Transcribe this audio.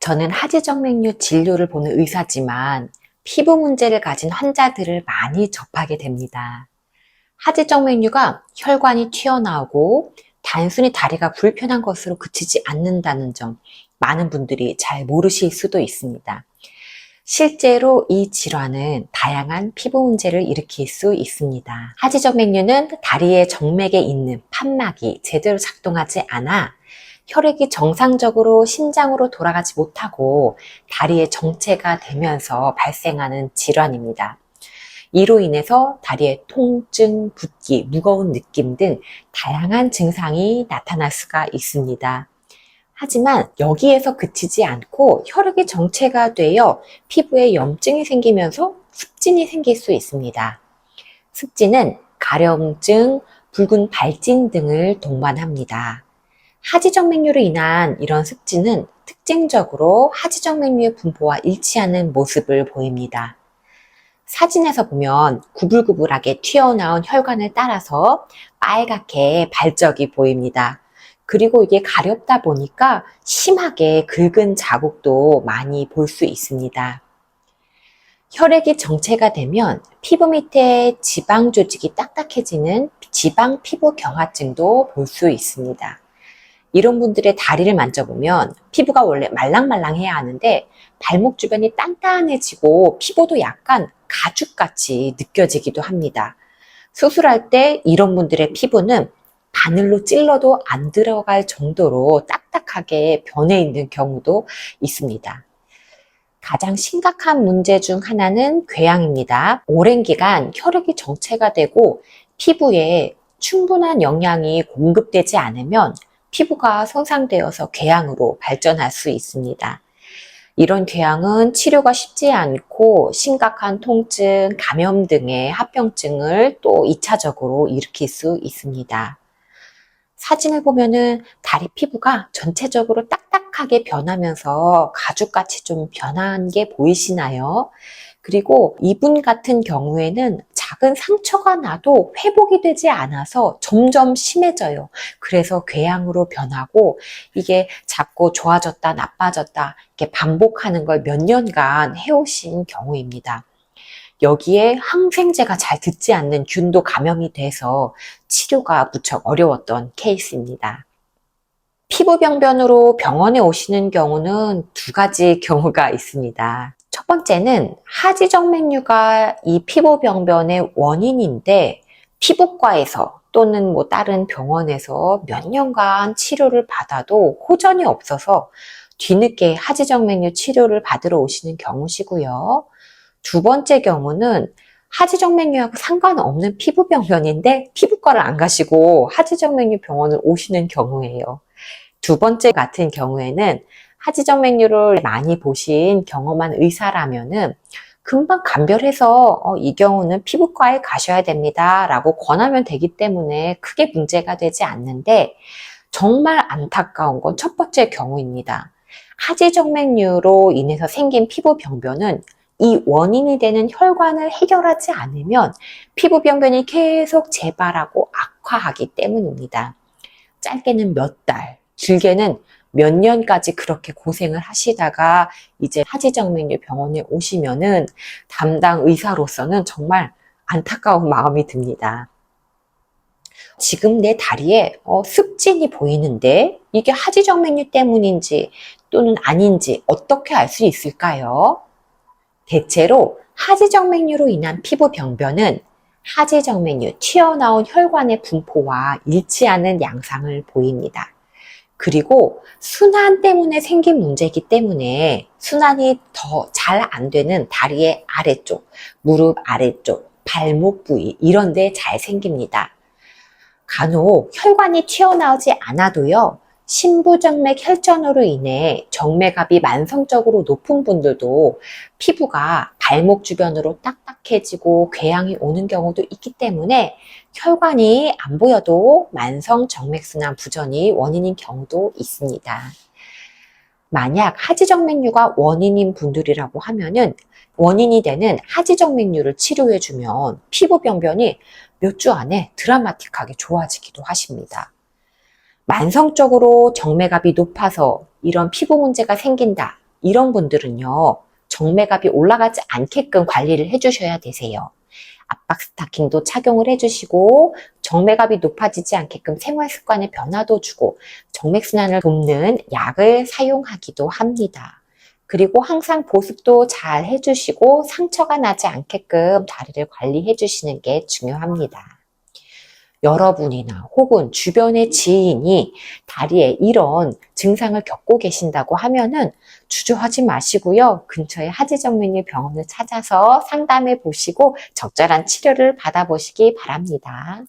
저는 하지정맥류 진료를 보는 의사지만 피부 문제를 가진 환자들을 많이 접하게 됩니다. 하지정맥류가 혈관이 튀어나오고 단순히 다리가 불편한 것으로 그치지 않는다는 점 많은 분들이 잘 모르실 수도 있습니다. 실제로 이 질환은 다양한 피부 문제를 일으킬 수 있습니다. 하지정맥류는 다리의 정맥에 있는 판막이 제대로 작동하지 않아 혈액이 정상적으로 심장으로 돌아가지 못하고 다리의 정체가 되면서 발생하는 질환입니다. 이로 인해서 다리에 통증, 붓기, 무거운 느낌 등 다양한 증상이 나타날 수가 있습니다. 하지만 여기에서 그치지 않고 혈액이 정체가 되어 피부에 염증이 생기면서 습진이 생길 수 있습니다. 습진은 가려움증, 붉은 발진 등을 동반합니다. 하지정맥류로 인한 이런 습진은 특징적으로 하지정맥류의 분포와 일치하는 모습을 보입니다. 사진에서 보면 구불구불하게 튀어나온 혈관을 따라서 빨갛게 발적이 보입니다. 그리고 이게 가렵다 보니까 심하게 긁은 자국도 많이 볼 수 있습니다. 혈액이 정체가 되면 피부 밑에 지방 조직이 딱딱해지는 지방 피부 경화증도 볼 수 있습니다. 이런 분들의 다리를 만져보면 피부가 원래 말랑말랑해야 하는데 발목 주변이 단단해지고 피부도 약간 가죽같이 느껴지기도 합니다. 수술할 때 이런 분들의 피부는 바늘로 찔러도 안 들어갈 정도로 딱딱하게 변해 있는 경우도 있습니다. 가장 심각한 문제 중 하나는 궤양입니다. 오랜 기간 혈액이 정체가 되고 피부에 충분한 영양이 공급되지 않으면 피부가 손상되어서 궤양으로 발전할 수 있습니다. 이런 궤양은 치료가 쉽지 않고 심각한 통증, 감염 등의 합병증을 또 2차적으로 일으킬 수 있습니다. 사진을 보면은 다리 피부가 전체적으로 딱딱하게 변하면서 가죽같이 좀 변한 게 보이시나요? 그리고 이분 같은 경우에는 작은 상처가 나도 회복이 되지 않아서 점점 심해져요. 그래서 궤양으로 변하고 이게 자꾸 좋아졌다 나빠졌다 이렇게 반복하는 걸 몇 년간 해오신 경우입니다. 여기에 항생제가 잘 듣지 않는 균도 감염이 돼서 치료가 무척 어려웠던 케이스입니다. 피부병변으로 병원에 오시는 경우는 두 가지 경우가 있습니다. 첫 번째는 하지정맥류가 이 피부병변의 원인인데 피부과에서 또는 다른 병원에서 몇 년간 치료를 받아도 호전이 없어서 뒤늦게 하지정맥류 치료를 받으러 오시는 경우시고요. 두 번째 경우는 하지정맥류하고 상관없는 피부병변인데 피부과를 안 가시고 하지정맥류 병원을 오시는 경우예요. 두 번째 같은 경우에는 하지정맥류를 많이 보신 경험한 의사라면은 금방 감별해서 이 경우는 피부과에 가셔야 됩니다 라고 권하면 되기 때문에 크게 문제가 되지 않는데 정말 안타까운 건 첫 번째 경우입니다. 하지정맥류로 인해서 생긴 피부병변은 이 원인이 되는 혈관을 해결하지 않으면 피부병변이 계속 재발하고 악화하기 때문입니다. 짧게는 몇 달, 길게는 몇 년까지 그렇게 고생을 하시다가 이제 하지정맥류 병원에 오시면은 담당 의사로서는 정말 안타까운 마음이 듭니다. 지금 내 다리에 습진이 보이는데 이게 하지정맥류 때문인지 또는 아닌지 어떻게 알 수 있을까요? 대체로 하지정맥류로 인한 피부병변은 하지정맥류 튀어나온 혈관의 분포와 일치하는 양상을 보입니다. 그리고 순환 때문에 생긴 문제이기 때문에 순환이 더 잘 안 되는 다리의 아래쪽, 무릎 아래쪽, 발목 부위 이런 데 잘 생깁니다. 간혹 혈관이 튀어나오지 않아도요. 심부정맥 혈전으로 인해 정맥압이 만성적으로 높은 분들도 피부가 발목 주변으로 딱딱해지고 궤양이 오는 경우도 있기 때문에 혈관이 안 보여도 만성 정맥순환 부전이 원인인 경우도 있습니다. 만약 하지정맥류가 원인인 분들이라고 하면은 원인이 되는 하지정맥류를 치료해주면 피부병변이 몇 주 안에 드라마틱하게 좋아지기도 하십니다. 만성적으로 정맥압이 높아서 이런 피부 문제가 생긴다. 이런 분들은요, 정맥압이 올라가지 않게끔 관리를 해주셔야 되세요. 압박 스타킹도 착용을 해주시고 정맥압이 높아지지 않게끔 생활 습관의 변화도 주고 정맥순환을 돕는 약을 사용하기도 합니다. 그리고 항상 보습도 잘 해주시고 상처가 나지 않게끔 다리를 관리해 주시는 게 중요합니다. 여러분이나 혹은 주변의 지인이 다리에 이런 증상을 겪고 계신다고 하면은 주저하지 마시고요. 근처의 하지정맥류 병원을 찾아서 상담해 보시고 적절한 치료를 받아보시기 바랍니다.